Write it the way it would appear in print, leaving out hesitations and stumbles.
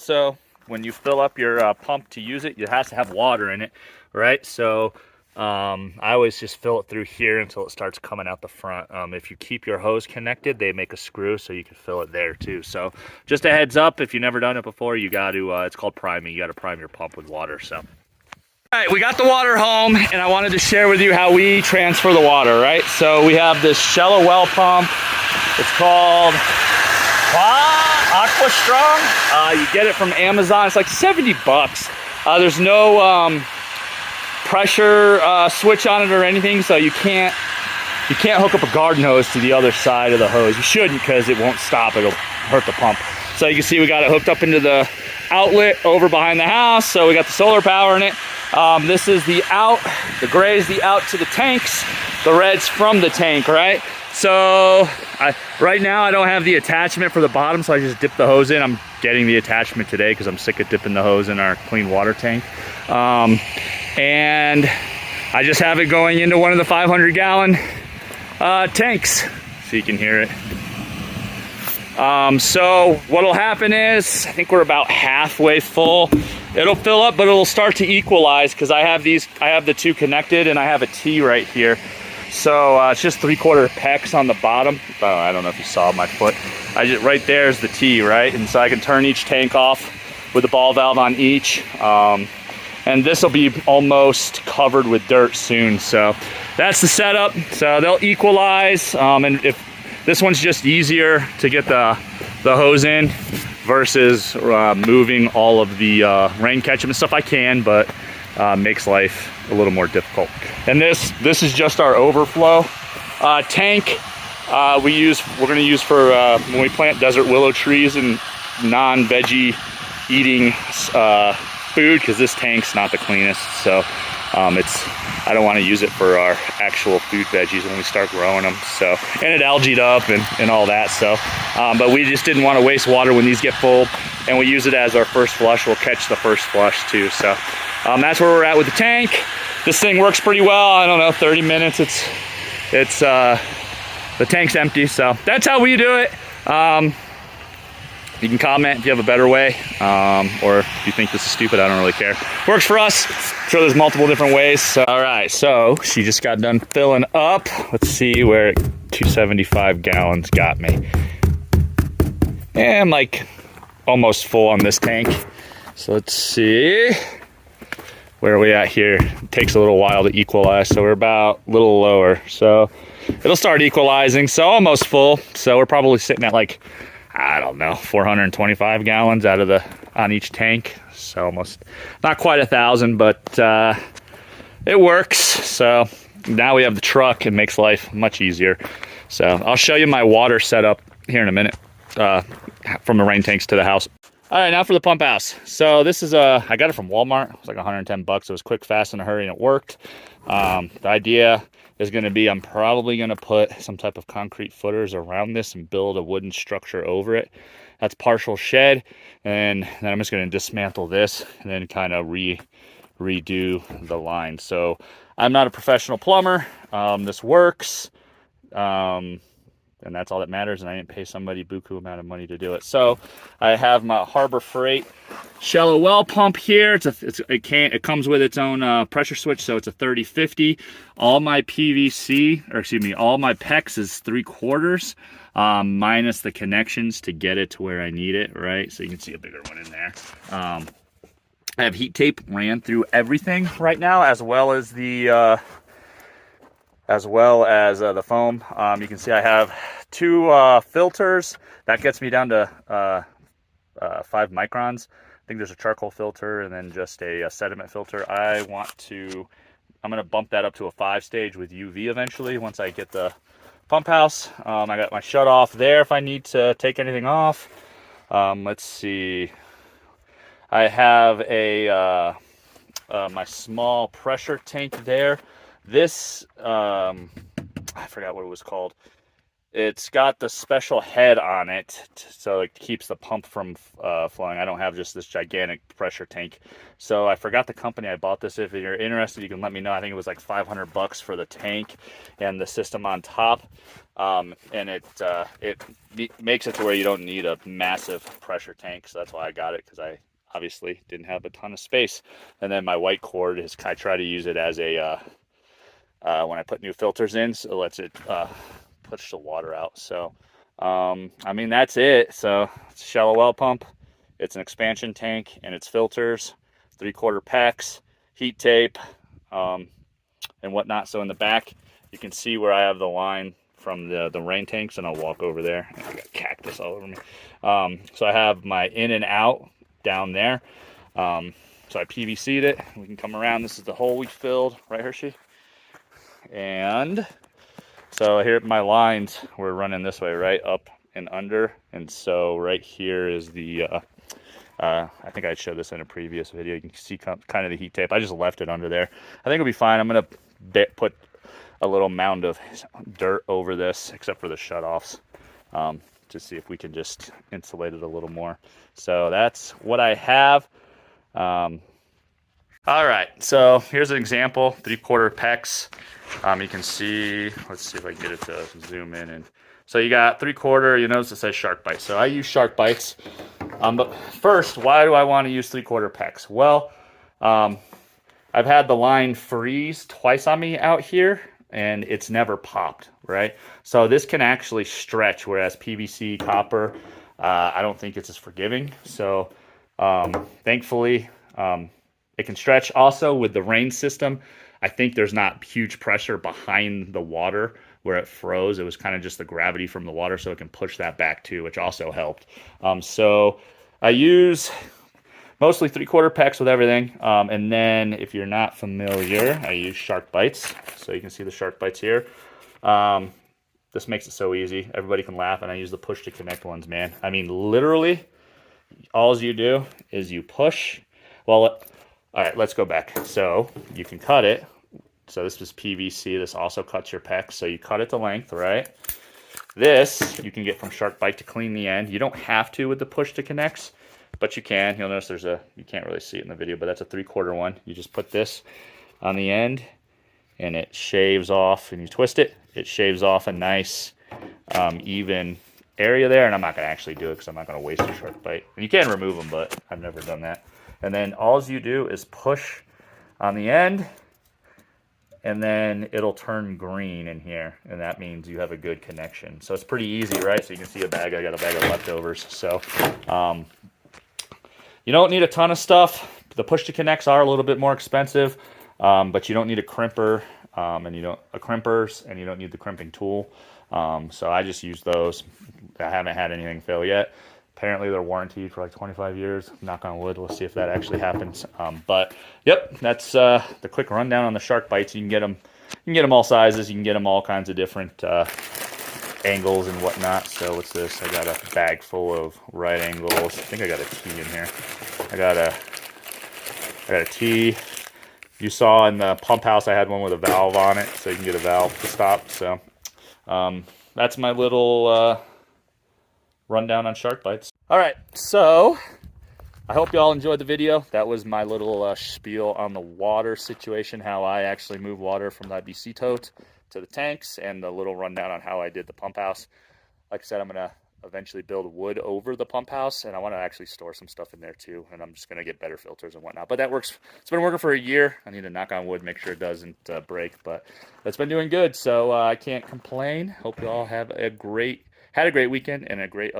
So when you fill up your pump to use it, it has to have water in it, right? So I always just fill it through here until it starts coming out the front. If you keep your hose connected, they make a screw so you can fill it there too. So just a heads up, if you've never done it before, you got to, it's called priming. You got to prime your pump with water. So. All right, we got the water home, and I wanted to share with you how we transfer the water, right? So we have this shallow well pump. It's called Aqua Strong. You get it from Amazon. It's like 70 bucks. There's no pressure switch on it or anything, so you can't hook up a garden hose to the other side of the hose. You shouldn't, because it won't stop. It'll hurt the pump. So you can see we got it hooked up into the outlet over behind the house. So we got the solar power in it. This is the out. The gray is the out to the tanks. The red's from the tank, right? So right now I don't have the attachment for the bottom, so I just dip the hose in. I'm getting the attachment today because I'm sick of dipping the hose in our clean water tank. And I just have it going into one of the 500-gallon tanks, so you can hear it. So what'll happen is, I think we're about halfway full. It'll fill up, but it'll start to equalize because I have the two connected, and I have a T right here. So it's just 3/4 PEX on the bottom. I don't know if you saw my foot. Right there's the T, right? And so I can turn each tank off with a ball valve on each. And this will be almost covered with dirt soon. So that's the setup. So they'll equalize. And if this one's just easier to get the hose in versus moving all of the rain catchment stuff, I can, but makes life a little more difficult. And this is just our overflow tank. We're going to use for when we plant desert willow trees and non-veggie eating food, because this tank's not the cleanest. So I don't want to use it for our actual food veggies when we start growing them. So, and it algaed up and all that. So, but we just didn't want to waste water when these get full, and we use it as our first flush. We'll catch the first flush too. So that's where we're at with the tank. This thing works pretty well. I don't know, 30 minutes. The tank's empty. So that's how we do it. You can comment if you have a better way, or if you think this is stupid. I don't really care. Works for us. I'm sure there's multiple different ways. So, all right, so she just got done filling up. Let's see where 275 gallons got me. And I'm like almost full on this tank. So let's see. Where are we at here? It takes a little while to equalize, so we're about a little lower. So it'll start equalizing, so almost full. So we're probably sitting at like, I don't know, 425 gallons on each tank. So almost, not quite 1,000, but it works. So now we have the truck. It makes life much easier. So I'll show you my water setup here in a minute, from the rain tanks to the house. All right, now for the pump house. So this is I got it from Walmart. It was like 110 bucks. It was quick, fast, in a hurry, and it worked. The idea is going to be, I'm probably going to put some type of concrete footers around this and build a wooden structure over it. That's partial shed, and then I'm just going to dismantle this and then kind of redo the line. So I'm not a professional plumber. This works. And that's all that matters, and I didn't pay somebody buku amount of money to do it. So I have my Harbor Freight shallow well pump here. It comes with its own pressure switch, so it's a 30-50. All my all my PEX is 3/4, minus the connections to get it to where I need it, right? So you can see a bigger one in there. I have heat tape ran through everything right now, as well as the foam. You can see I have two filters. That gets me down to 5 microns. I think there's a charcoal filter and then just a sediment filter. I'm going to bump that up to a 5-stage with UV eventually once I get the pump house. I got my shut off there if I need to take anything off. Let's see. I have my small pressure tank there. This, I forgot what it was called. It's got the special head on it, so it keeps the pump from flowing. I don't have just this gigantic pressure tank. So I forgot the company I bought this. If you're interested, you can let me know. I think it was like 500 bucks for the tank and the system on top. And it makes it to where you don't need a massive pressure tank. So that's why I got it, because I obviously didn't have a ton of space. And then my white cord is, I try to use it as a, when I put new filters in, so it lets it push the water out. So I mean, that's it. So it's a shallow well pump, it's an expansion tank, and it's filters, 3/4 PEX, heat tape, and whatnot. So in the back you can see where I have the line from the rain tanks, and I'll walk over there. I got cactus all over me. So I have my in and out down there. So I PVC'd it. We can come around. This is the hole we filled, right, Hershey? And so here my lines, we're running this way, right, up and under. And so right here is the, I think I showed this in a previous video. You can see kind of the heat tape. I just left it under there. I think it'll be fine. I'm going to put a little mound of dirt over this, except for the shutoffs, to see if we can just insulate it a little more. So that's what I have. All right, so here's an example, 3/4 PEX. You can see, let's see if I can get it to zoom in. And so you got 3/4, you notice it says SharkBite. So I use SharkBites. But first, why do I want to use 3/4 PEX? Well, I've had the line freeze twice on me out here, and it's never popped, right? So this can actually stretch, whereas PVC, copper, I don't think it's as forgiving. So thankfully, it can stretch. Also, with the rain system, I think there's not huge pressure behind the water where it froze. It was kind of just the gravity from the water, so it can push that back too, which also helped. So I use mostly 3/4 PEX with everything. And then if you're not familiar, I use SharkBites. So you can see the SharkBites here. This makes it so easy. Everybody can laugh, and I use the push to connect ones, man. I mean, literally, all you do is you push. Well, all right, let's go back. So you can cut it. So this is PVC. This also cuts your PEX. So you cut it to length, right? This you can get from SharkBite to clean the end. You don't have to with the push to connects, but you can. You'll notice there's you can't really see it in the video, but that's a 3/4 one. You just put this on the end, and it shaves off, and you twist it. It shaves off a nice, even area there. And I'm not going to actually do it because I'm not going to waste a SharkBite. And you can remove them, but I've never done that. And then all you do is push on the end, and then it'll turn green in here, and that means you have a good connection. So it's pretty easy, right? So you can see a bag. I got a bag of leftovers. So you don't need a ton of stuff. The push to connects are a little bit more expensive, but you don't need a crimper, and you don't need the crimping tool. So I just use those. I haven't had anything fail yet. Apparently they're warranted for like 25 years. Knock on wood. We'll see if that actually happens. But yep, that's the quick rundown on the SharkBites. You can get them. You can get them all sizes. You can get them all kinds of different angles and whatnot. So what's this? I got a bag full of right angles. I think I got a T in here. I got a T. You saw in the pump house I had one with a valve on it, so you can get a valve to stop. So that's my little rundown on SharkBites. All right, so I hope you all enjoyed the video. That was my little spiel on the water situation, how I actually move water from the IBC tote to the tanks, and the little rundown on how I did the pump house. Like I said, I'm going to eventually build wood over the pump house, and I want to actually store some stuff in there too, and I'm just going to get better filters and whatnot. But that works. It's been working for a year. I need to knock on wood, make sure it doesn't break, but it's been doing good, so I can't complain. Hope you all have had a great weekend and a great